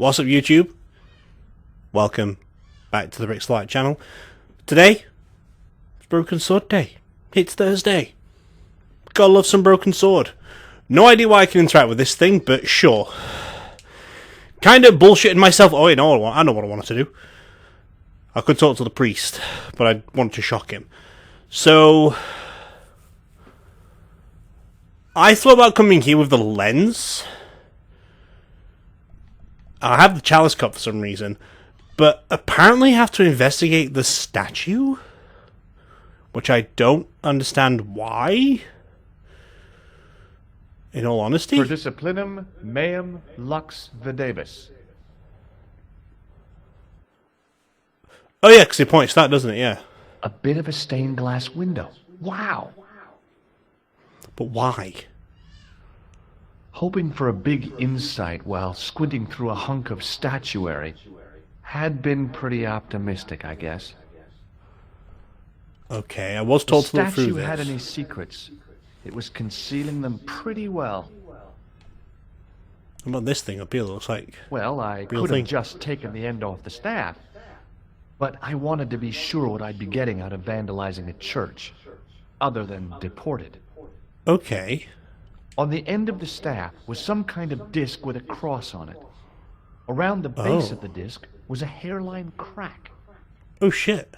What's up, YouTube? Welcome back to the Rixxalight channel. Today, it's Broken Sword Day. It's Thursday. Gotta love some Broken Sword. No idea why I can interact with this thing, but sure. Kind of bullshitting myself. Oh, I know what I wanted to do. I could talk to the priest, but I wanted to shock him. So, I thought about coming here with the lens. I have the chalice cup for some reason, but apparently I have to investigate the statue, which I don't understand why. In all honesty, Per disciplinum meum lux videvis. Oh yeah, because it points that, doesn't it? Yeah. A bit of a stained glass window. Wow. But why? Hoping for a big insight while squinting through a hunk of statuary. Had been pretty optimistic, I guess. Okay, I was told to look through The this. statue had any secrets. It was concealing them pretty well. What about this thing up here? Looks like. Well, I could have just taken the end off the staff. But I wanted to be sure what I'd be getting out of vandalizing a church. Other than deported. Okay. On the end of the staff was some kind of disc with a cross on it. Around the base of the disc was a hairline crack. Oh shit.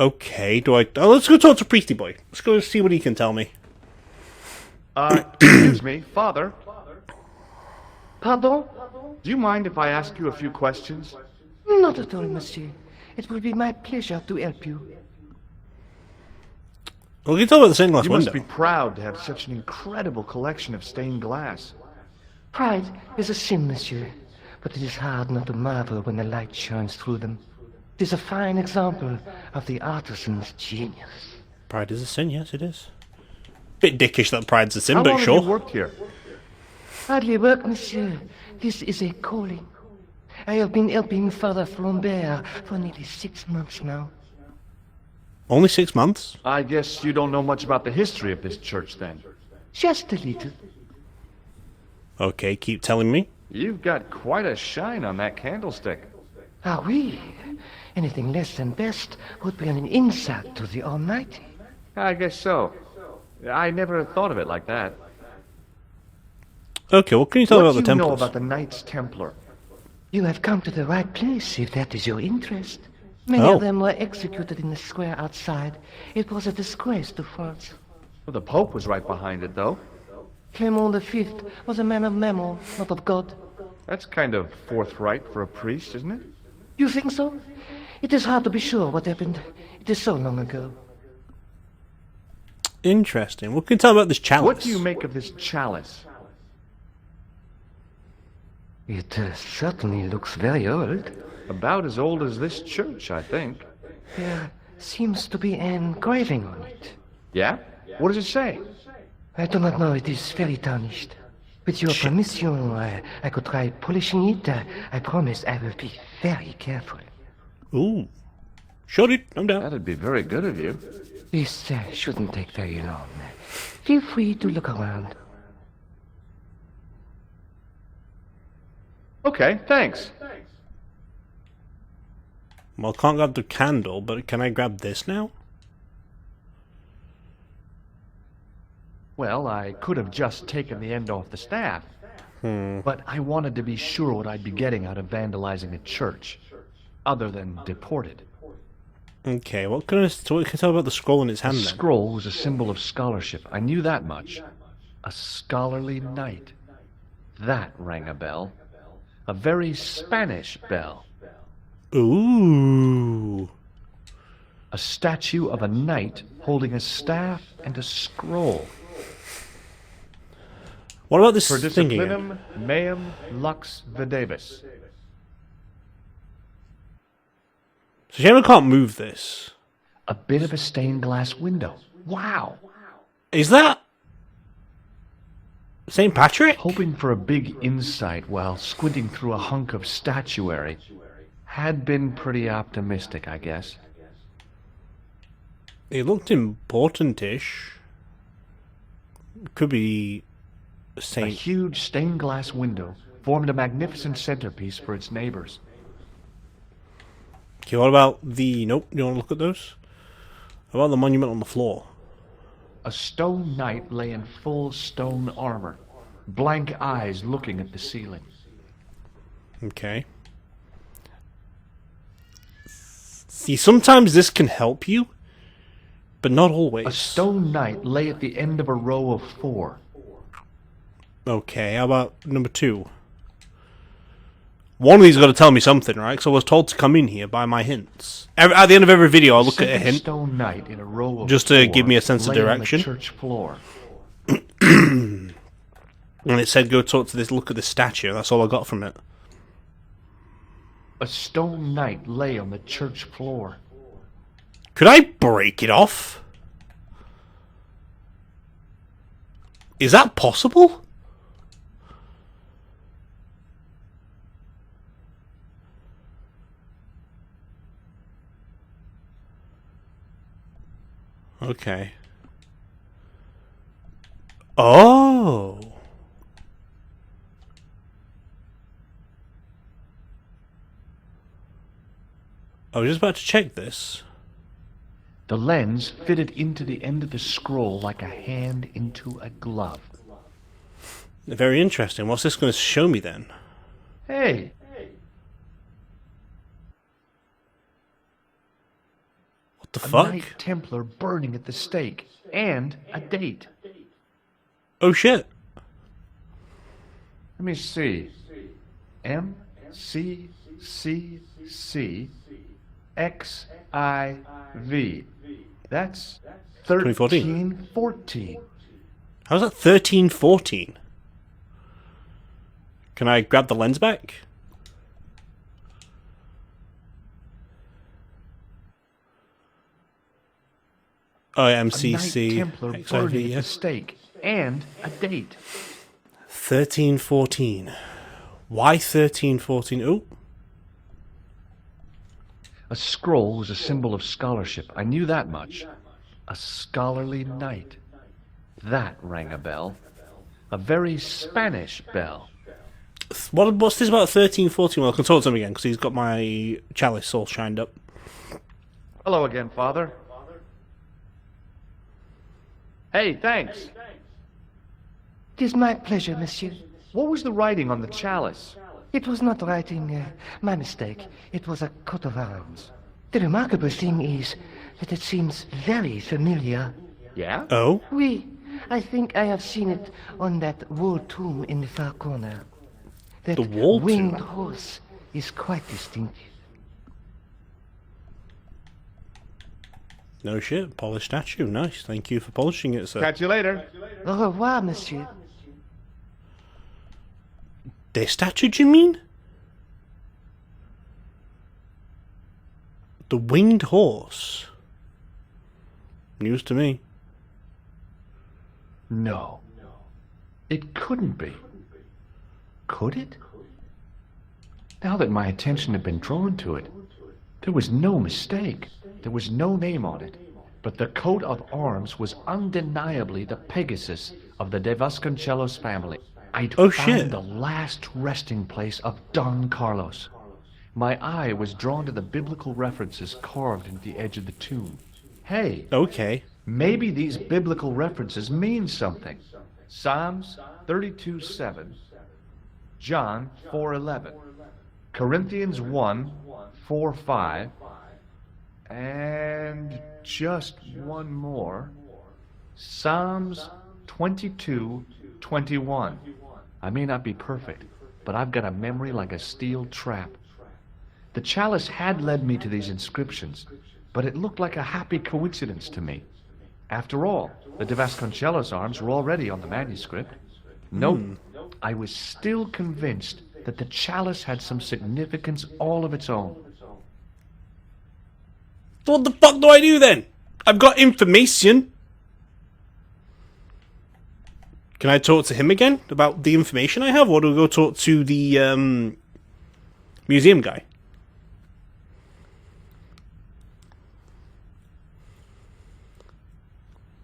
Okay, let's go talk to Priesty Boy. Let's go see what he can tell me. Excuse me, Father. Pardon? Do you mind if I ask you a few questions? Not at all, monsieur. It will be my pleasure to help you. We can talk about the stained glass You window. must be proud to have such an incredible collection of stained glass. Pride is a sin, monsieur, but it is hard not to marvel when the light shines through them. It is a fine example of the artisan's genius. Pride is a sin, yes it is. Bit dickish that pride's a sin, How but long sure. have you worked here? Hardly work, monsieur. This is a calling. I have been helping Father Flambert for nearly 6 months now. Only 6 months? I guess you don't know much about the history of this church, then. Just a little. Okay, keep telling me. You've got quite a shine on that candlestick. Ah, oui. Anything less than best would be an insult to the Almighty. I guess so. I never thought of it like that. Okay, what can you tell me about the What do you know Templars? about the Knights Templar? You have come to the right place, if that is your interest. Many Oh. of them were executed in the square outside. It was a disgrace to France. Well, the Pope was right behind it, though. Clement V was a man of mammon, not of God. That's kind of forthright for a priest, isn't it? You think so? It is hard to be sure what happened. It is so long ago. Interesting. What can you tell me about this chalice? What do you make of this chalice? It certainly looks very old. About as old as this church, I think. There seems to be an engraving on it. Yeah? What does it say? I do not know, it is very tarnished. With your permission, I could try polishing it. I promise I will be very careful. Ooh. Sure, dude. I'm down. That'd be very good of you. This shouldn't take very long. Feel free to look around. Okay, thanks. Well, I can't grab the candle, but can I grab this now? Well, I could have just taken the end off the staff. But I wanted to be sure what I'd be getting out of vandalizing a church. Other than deported. Okay, what can I tell about the scroll in its hand The then? scroll was a symbol of scholarship. I knew that much. A scholarly knight. That rang a bell. A very Spanish bell. Ooh. A statue of a knight holding a staff and a scroll. What about this Per thing again? disciplinum meum lux videvis. So Gemma can't move this. A bit of a stained glass window. Wow. Is that St. Patrick? Hoping for a big insight while squinting through a hunk of statuary. Had been pretty optimistic, I guess. It looked important-ish. Could be A Saint. huge stained glass window formed a magnificent centerpiece for its neighbors. Okay, what about the... Nope, you want to look at those? What about the monument on the floor? A stone knight lay in full stone armor, blank eyes looking at the ceiling. Okay. See, sometimes this can help you, but not always. A stone knight lay at the end of a row of 4. Okay, how about number 2? One of these got to tell me something, right? Because I was told to come in here by my hints. At the end of every video, I'll look at a hint, Stone knight in a row of just to 4 give me a sense of lay on the direction. church floor. And it said go talk to this, look at this statue. That's all I got from it. A stone knight lay on the church floor. Could I break it off? Is that possible? Okay. Oh. I was just about to check this. The lens fitted into the end of the scroll like a hand into a glove. Very interesting. What's this going to show me then? Hey! What the A fuck? Knight Templar burning at the stake. And a date. Oh shit. Let me see. MCCCXIV. That's 1314. How's that 1314? Can I grab the lens back? Oh, A Knight MCC Templar XIV, burning at yeah. the stake. And a date. 1314. Why 1314? Oh, A scroll was a symbol of scholarship. I knew that much. A scholarly knight. That rang a bell. A very Spanish bell. what's this about 1314? Well, I can talk to him again because he's got my chalice all shined up. Hello again, Father. Hey, thanks. It is my pleasure, monsieur. What was the writing on the chalice? It was not writing, my mistake. It was a coat of arms. The remarkable thing is that it seems very familiar. Yeah? Oh? Oui, I think I have seen it on that wall tomb in the far corner. That The wall winged tomb? horse is quite distinctive. No shit. Polished statue. Nice. Thank you for polishing it, sir. Catch you later. Au revoir, monsieur. This statue, do you mean? The winged horse. News to me. No. It couldn't be. Could it? Now that my attention had been drawn to it, there was no mistake. There was no name on it. But the coat of arms was undeniably the Pegasus of the De Vasconcelos family. I'd Oh, found shit. the last resting place of Don Carlos. My eye was drawn to the biblical references carved into the edge of the tomb. Hey, Okay. maybe these biblical references mean something. Psalms 32:7, John 4:11, Corinthians 1:4-5, and just one more. Psalms 22:21. I may not be perfect, but I've got a memory like a steel trap. The chalice had led me to these inscriptions, but it looked like a happy coincidence to me. After all, the De Vasconcelos arms were already on the manuscript. Nope, I was still convinced that the chalice had some significance all of its own. So what the fuck do I do then? I've got information. Can I talk to him again about the information I have, or do we go talk to the museum guy?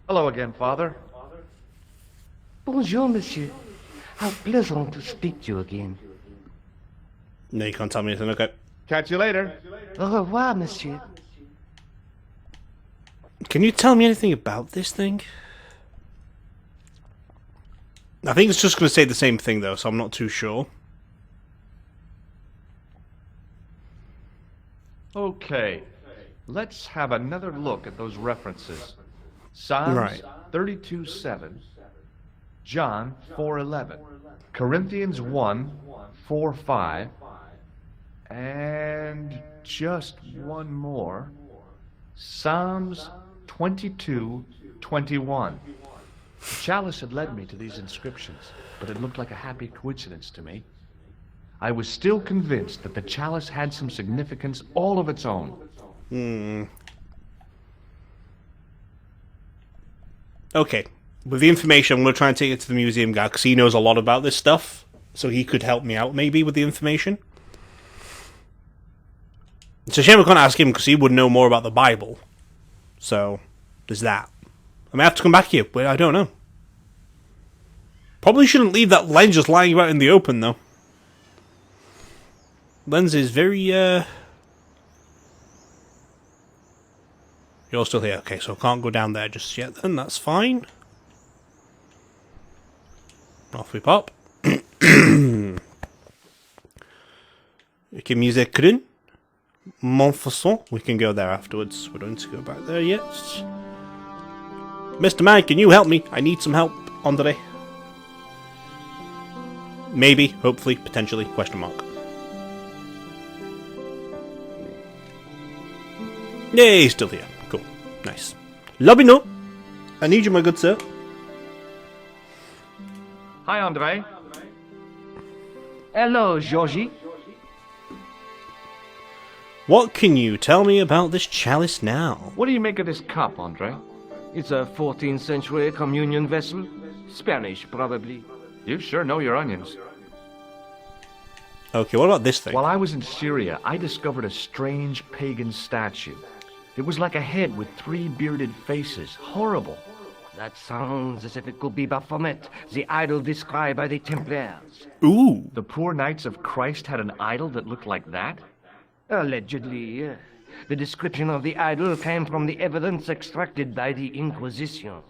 Hello again, Father. Bonjour, monsieur. How pleasant to speak to you again. No, you can't tell me anything, okay. Catch you later. Au revoir, monsieur. Can you tell me anything about this thing? I think it's just going to say the same thing, though, so I'm not too sure. Okay, let's have another look at those references. Psalms Right. 32:7, John 4:11, Corinthians 1:4-5, and just one more, Psalms 22:21. The chalice had led me to these inscriptions, but it looked like a happy coincidence to me. I was still convinced that the chalice had some significance all of its own. Okay, with the information, I'm going to try and take it to the museum guy, because he knows a lot about this stuff, so he could help me out, maybe, with the information. It's a shame I can't ask him, because he would know more about the Bible. So, there's that. I may have to come back here, but I don't know. Probably shouldn't leave that lens just lying about in the open, though. Lens is very, You're still here. Okay, so I can't go down there just yet then. That's fine. Off we pop. Okay, music in. Montfaucon. We can go there afterwards. We don't need to go back there yet. Mr. Man, can you help me? I need some help, Andre. Maybe, hopefully, potentially, question mark. Yay, he's still here. Cool. Nice. Lobino! I need you, my good sir. Hi, Andre. Hello, Georgie. What can you tell me about this chalice now? What do you make of this cup, Andre? It's a 14th century communion vessel. Spanish, probably. You sure know your onions. Okay, what about this thing? While I was in Syria, I discovered a strange pagan statue. It was like a head with 3 bearded faces. Horrible. That sounds as if it could be Baphomet, the idol described by the Templars. Ooh. The poor Knights of Christ had an idol that looked like that? Allegedly. The description of the idol came from the evidence extracted by the Inquisition.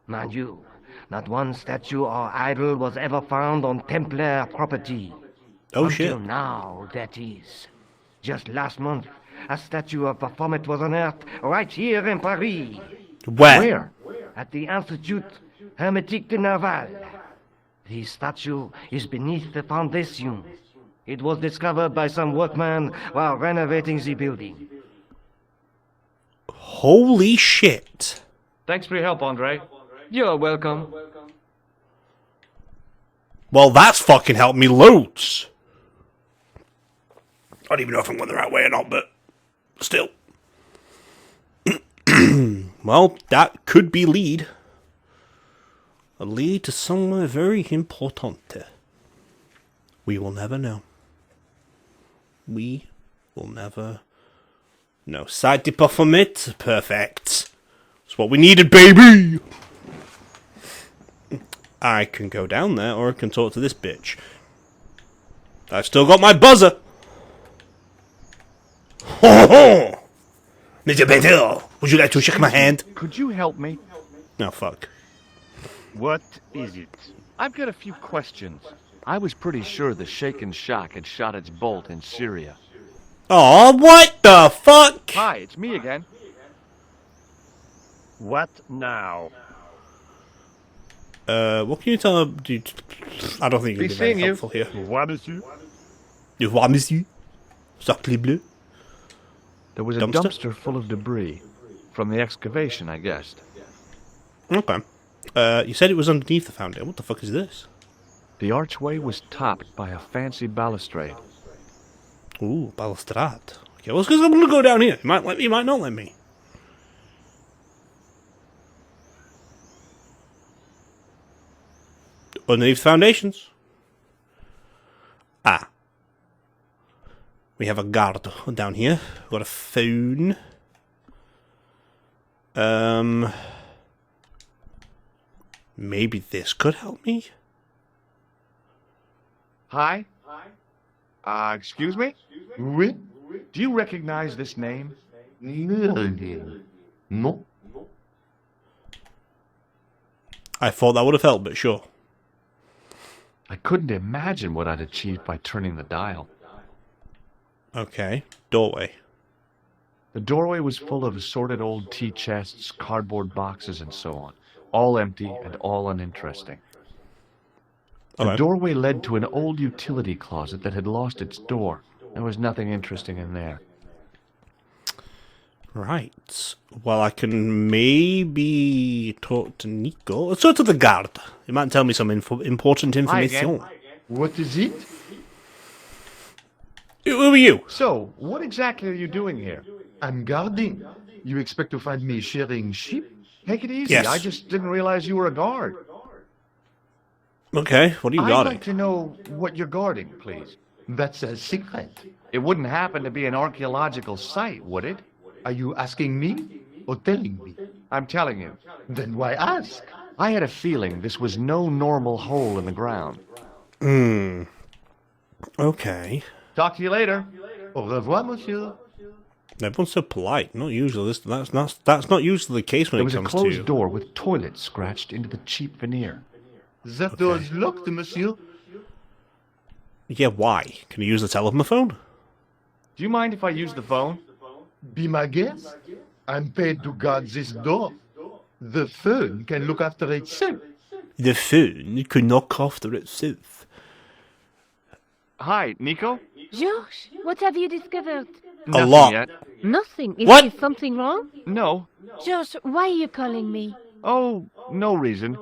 Mind you, not one statue or idol was ever found on Templar property. Oh, Until shit. now, that is. Just last month, a statue of Baphomet was unearthed right here in Paris. Where? At the Institut Hermétique de Naval. The statue is beneath the foundation. It was discovered by some workmen while renovating the building. Holy shit. Thanks for your help, Andre. You're welcome. Well, that's fucking helped me loads. I don't even know if I'm going the right way or not, but still. Well, that could be lead. A lead to somewhere very important. We will never know. We will never know. Side de Baphomet? Perfect. That's what we needed, baby! I can go down there, or I can talk to this bitch. I've still got my buzzer! Ho ho! Mr. Bentel, would you like to shake my hand? Could you help me? No, fuck. What is it? I've got a few questions. I was pretty sure the Shaken Shock had shot its bolt in Syria. Aw, what the fuck? Hi, it's me again. What now? What can you tell her? I don't think you can Be be very seeing you. helpful here. What, monsieur? Au revoir, monsieur. Sacré bleu. There was a Dumpster? dumpster full of debris. From the excavation, I guessed. Okay. You said it was underneath the fountain. What the fuck is this? The archway was topped by a fancy balustrade. Ooh, balustrade. Okay, well, it's because I'm gonna go down here. You might let me, you might not let me. Underneath the foundations. Ah. We have a guard down here. We've got a phone. Maybe this could help me? Hi? Excuse me? Oui? Do you recognize this name? Non. I thought that would have helped, but sure. I couldn't imagine what I'd achieved by turning the dial. Okay. Doorway. The doorway was full of assorted old tea chests, cardboard boxes, and so on. All empty and all uninteresting. The Okay. doorway led to an old utility closet that had lost its door. There was nothing interesting in there. Right. Well, I can maybe talk to Nico. Let's go to the guard. He might tell me some important information. What is it? Who are you? So, what exactly are you doing here? I'm guarding. You expect to find me sharing sheep? Take it easy. Yes. I just didn't realize you were a guard. Okay, what are you I'd guarding? like to know what you're guarding, please. That's a secret. It wouldn't happen to be an archaeological site, would it? Are you asking me or telling me? I'm telling you. Then why ask? I had a feeling this was no normal hole in the ground. Okay. Talk to you later. Au revoir, monsieur. Everyone's so polite. Not usually this. That's not usually the case when There it was a comes closed to. door with toilets scratched into the cheap veneer. That door is locked, monsieur. Yeah, why? Can you use the telephone? Do you mind if I use the phone? Be my guest. I'm paid to guard this door. The phone can look after itself. The phone could knock after itself. Hi, Nico? George, what have you discovered? Nothing lot. yet. Nothing. Is What? there something wrong? No. George, why are you calling me? Oh, no reason.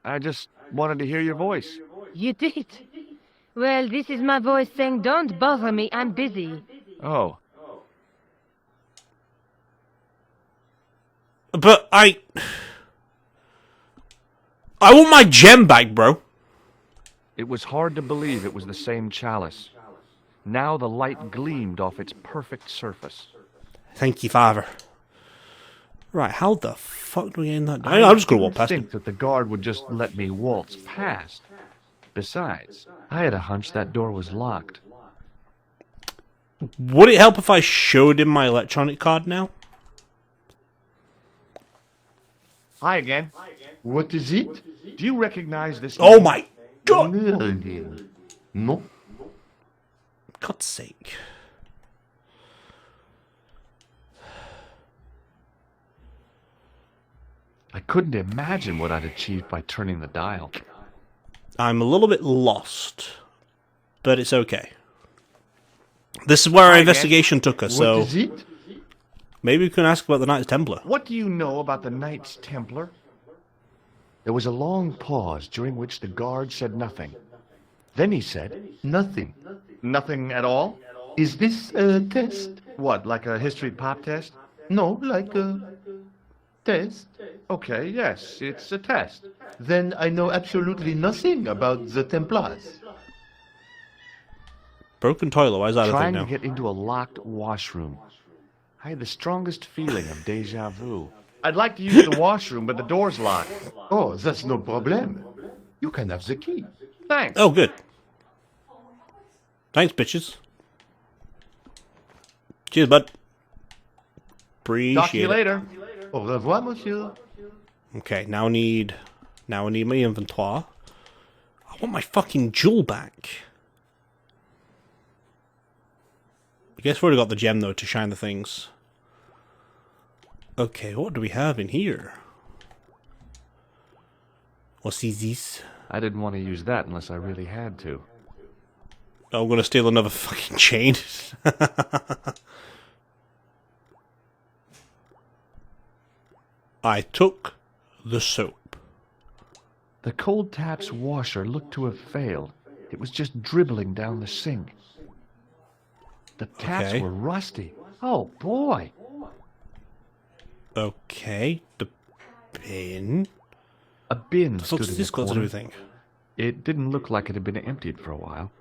I just wanted to hear your voice. You did. Well, this is my voice saying, don't bother me, I'm busy. Oh. But I want my gem back, bro. It was hard to believe it was the same chalice. Now the light gleamed off its perfect surface. Thank you, Father. Right, how the fuck do we get in that? I'm just gonna walk past think him. that the guard would just let me waltz past. Besides, I had a hunch that door was locked. Would it help if I showed him my electronic card now? Hi again. What is it? Do you recognize this? Oh my god! Non. God's sake. I couldn't imagine what I'd achieved by turning the dial. I'm a little bit lost, but it's okay. This is where our Hi, investigation took us, so What is it? maybe we can ask about the Knights Templar. What do you know about the Knights Templar? There was a long pause during which the guard said nothing. Then he said, Nothing. nothing at all? Is this a test? What, like a history pop test? No, like a test. Okay, yes, it's a test. Then I know absolutely nothing about the Templars. Broken toilet, why is that a thing Trying to now? get into a locked washroom. I had the strongest feeling of deja vu. I'd like to use the washroom, but the door's locked. Oh, that's no problem. You can have the key. Thanks. Oh, good. Thanks, bitches. Cheers, bud. Appreciate Talk to you it. later. Au revoir, monsieur. Okay, now I need my inventoire. I want my fucking jewel back. I guess we've already got the gem though to shine the things. Okay, what do we have in here? What's this? I didn't want to use that unless I really had to. Oh, I'm gonna steal another fucking chain. I took the soap. The cold tap's washer looked to have failed. It was just dribbling down the sink. The taps Okay. were rusty. Oh, boy. Okay, the bin. A bin So stood what's in this the got to do corner. with thing? It didn't look like it had been emptied for a while.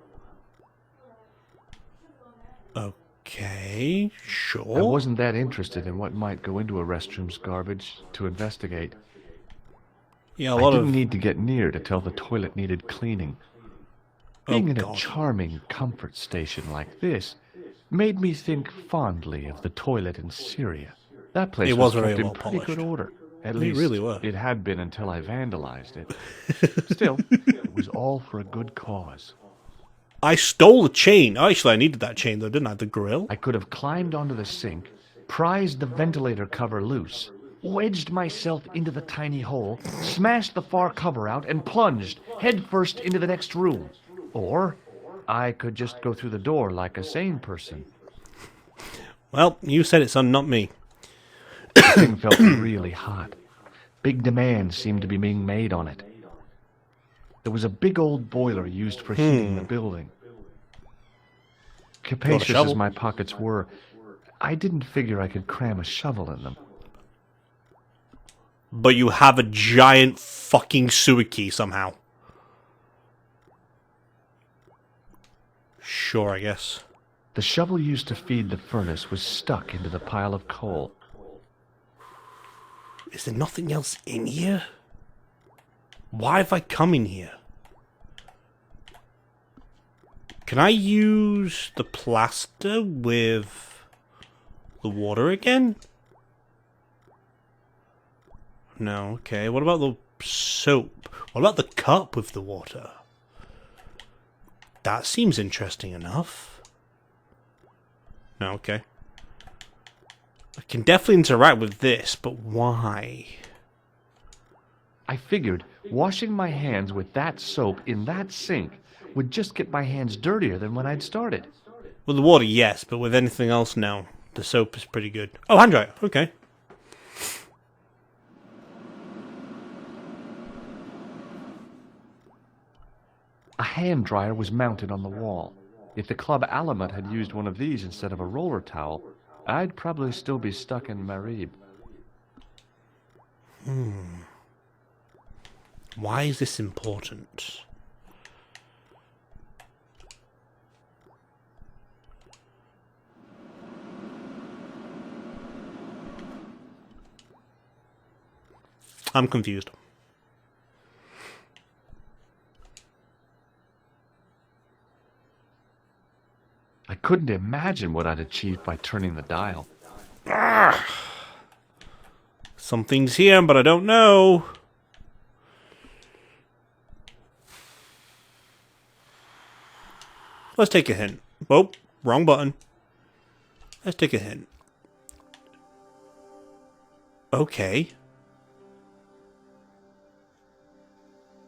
Okay, sure. I wasn't that interested in what might go into a restroom's garbage to investigate. Yeah, a I lot didn't of. need to get near to tell the toilet needed cleaning. Being in a God. charming comfort station like this made me think fondly of the toilet in Syria. That place It was was very kept in well pretty good polished. order. At They least really were. it had been until I vandalized it. Still, it was all for a good cause. I stole the chain. Actually, I needed that chain though, didn't I? The grill. I could have climbed onto the sink, prized the ventilator cover loose, wedged myself into the tiny hole, smashed the far cover out, and plunged headfirst into the next room. Or I could just go through the door like a sane person. Well, you said it, son, not me. The thing felt really hot. Big demands seemed to be being made on it. There was a big old boiler used for heating the building. Capacious shovel? as my pockets were, I didn't figure I could cram a shovel in them. But you have a giant fucking sewer key somehow. Sure, I guess. The shovel used to feed the furnace was stuck into the pile of coal. Is there nothing else in here? Why have I come in here? Can I use the plaster with the water again? No, okay. What about the soap? What about the cup with the water? That seems interesting enough. No, okay. I can definitely interact with this, but why? I figured washing my hands with that soap in that sink would just get my hands dirtier than when I'd started. With the water, yes, but with anything else, no. The soap is pretty good. Oh, hand dryer. Okay. A hand dryer was mounted on the wall. If the Club Alamut had used one of these instead of a roller towel, I'd probably still be stuck in Marib. Why is this important? I'm confused. I couldn't imagine what I'd achieved by turning the dial. Something's here, but I don't know. Let's take a hint. Oh, wrong button. Let's take a hint. Okay.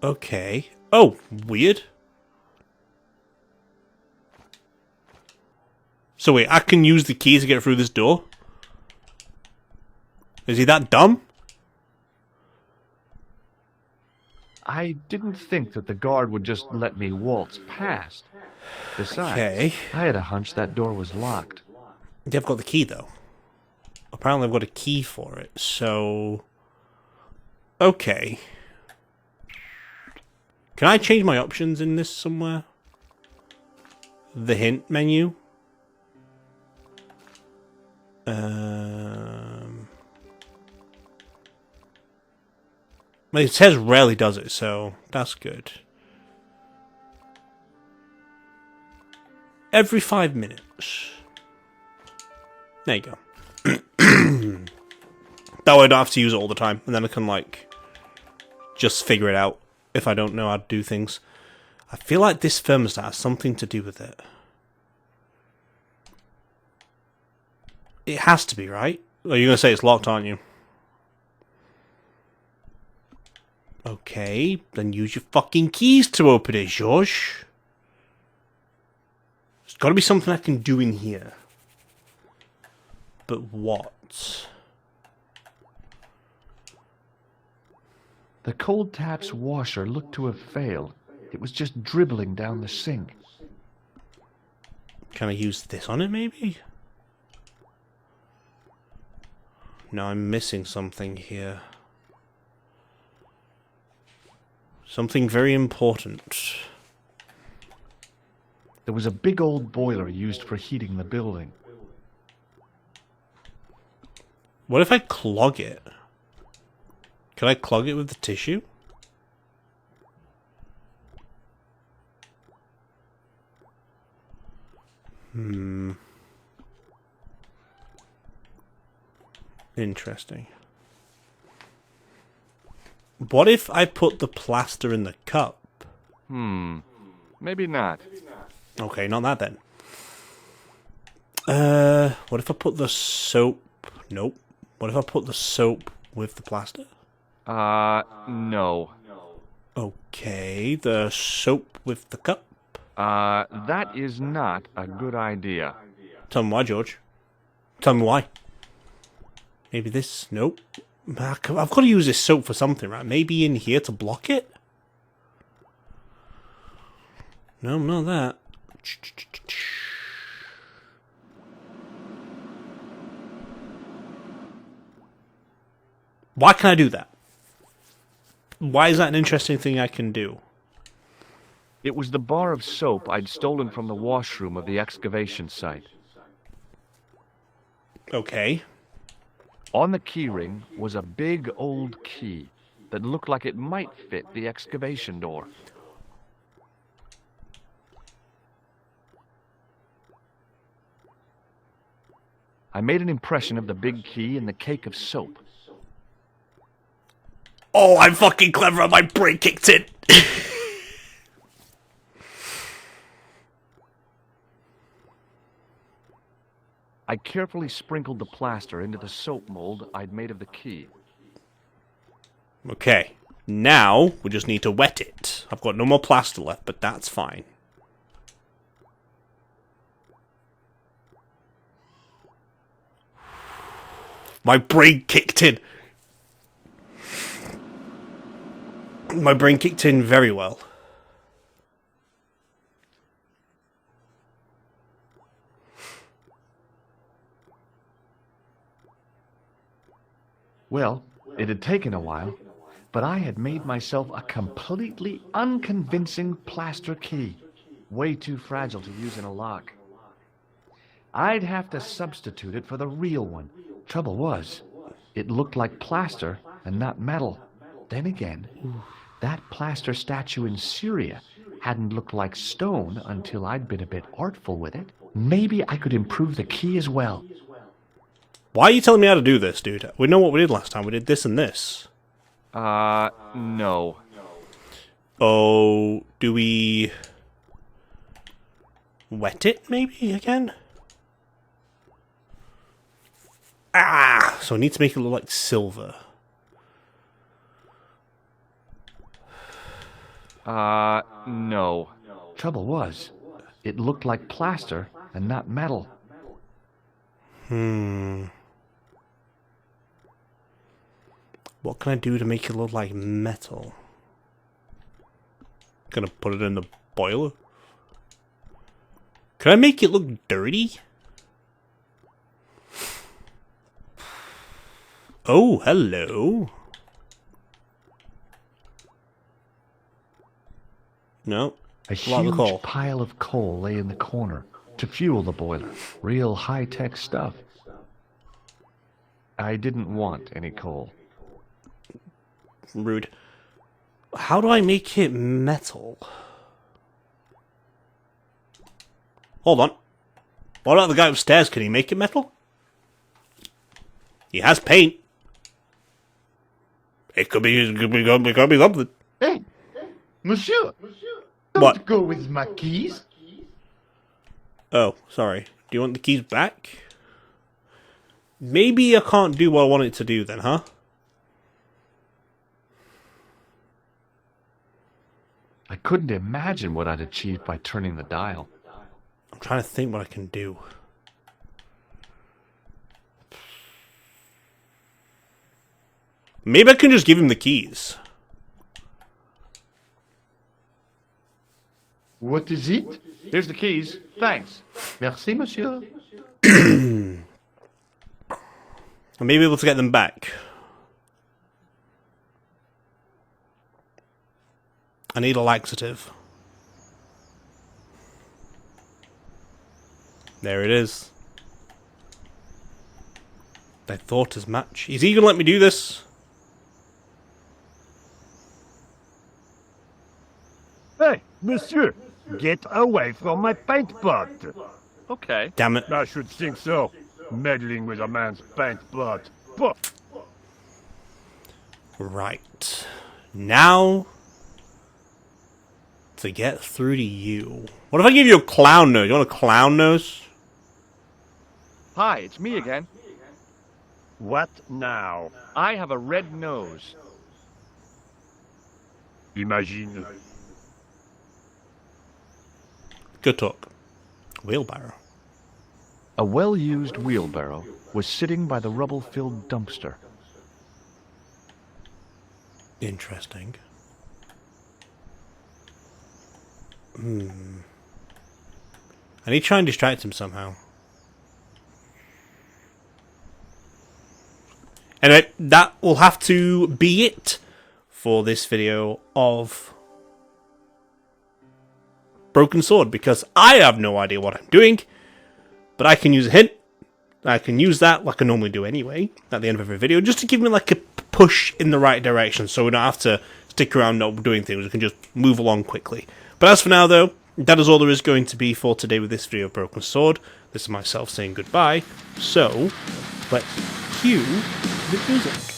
Okay. Oh, weird. So wait, I can use the keys to get through this door? Is he that dumb? I didn't think that the guard would just let me waltz past. Besides, Okay. I had a hunch that door was locked. They've got the key, though. Apparently I've got a key for it, so... Okay. Can I change my options in this somewhere? The hint menu? Well, it says rarely does it, so that's good. Every 5 minutes. There you go. That way I don't have to use it all the time, and then I can, like, just figure it out if I don't know how to do things. I feel like this thermostat has something to do with it. It has to be, right? Oh, you're going to say it's locked, aren't you? Okay, then use your fucking keys to open it, George. There's got to be something I can do in here. But what? The cold tap's washer looked to have failed. It was just dribbling down the sink. Can I use this on it, maybe? No, I'm missing something here. Something very important. There was a big old boiler used for heating the building. What if I clog it? Can I clog it with the tissue? Interesting. What if I put the plaster in the cup? Maybe not. Okay, not that then. What if I put the soap? Nope. What if I put the soap with the plaster? No. Okay, the soap with the cup. That is not a good idea. Tell me why, George. Tell me why. Maybe this? Nope. I've got to use this soap for something, right? Maybe in here to block it? No, not that. Why can I do that? Why is that an interesting thing I can do? It was the bar of soap I'd stolen from the washroom of the excavation site. Okay. On the keyring was a big old key that looked like it might fit the excavation door. I made an impression of the big key in the cake of soap. Oh, I'm fucking clever and my brain kicked in. I carefully sprinkled the plaster into the soap mold I'd made of the key. Okay. Now, we just need to wet it. I've got no more plaster left, but that's fine. My brain kicked in. My brain kicked in very well. Well, it had taken a while, but I had made myself a completely unconvincing plaster key. Way too fragile to use in a lock. I'd have to substitute it for the real one. Trouble was, it looked like plaster and not metal. Then again, that plaster statue in Syria hadn't looked like stone until I'd been a bit artful with it. Maybe I could improve the key as well. Why are you telling me how to do this, dude? We know what we did last time. We did this and this. No. Oh, do we wet it maybe again? Ah! So I need to make it look like silver. No. Trouble was, it looked like plaster and not metal. What can I do to make it look like metal? Gonna put it in the boiler? Can I make it look dirty? Oh, hello. No. A huge pile of coal lay in the corner to fuel the boiler. Real high-tech stuff. I didn't want any coal. Rude. How do I make it metal? Hold on. What about the guy upstairs? Can he make it metal? He has paint. It could be something. Hey, monsieur, don't What? go with my keys. Oh, sorry. Do you want the keys back? Maybe I can't do what I want it to do then, huh? I couldn't imagine what I'd achieved by turning the dial. I'm trying to think what I can do. Maybe I can just give him the keys. What is it? Here's the keys. Thanks. Merci, monsieur. I may be able to get them back. I need a laxative. There it is. I thought as much. Is he gonna let me do this? Hey, monsieur, get away from my paint pot. Okay. Damn it. I should think so. Meddling with a man's paint blood. Puh. Right. Now, to get through to you. What if I give you a clown nose? You want a clown nose? Hi, it's me again. What now? I have a red nose. Imagine. Good talk. Wheelbarrow. A well-used wheelbarrow was sitting by the rubble-filled dumpster. Interesting. I need to try and distract him somehow. Anyway, that will have to be it for this video of Broken Sword, because I have no idea what I'm doing, but I can use a hint. I can use that like I normally do anyway, at the end of every video, just to give me like a push in the right direction, so we don't have to stick around not doing things, we can just move along quickly. But as for now though, that is all there is going to be for today with this video of Broken Sword. This is myself saying goodbye, so let's cue the music.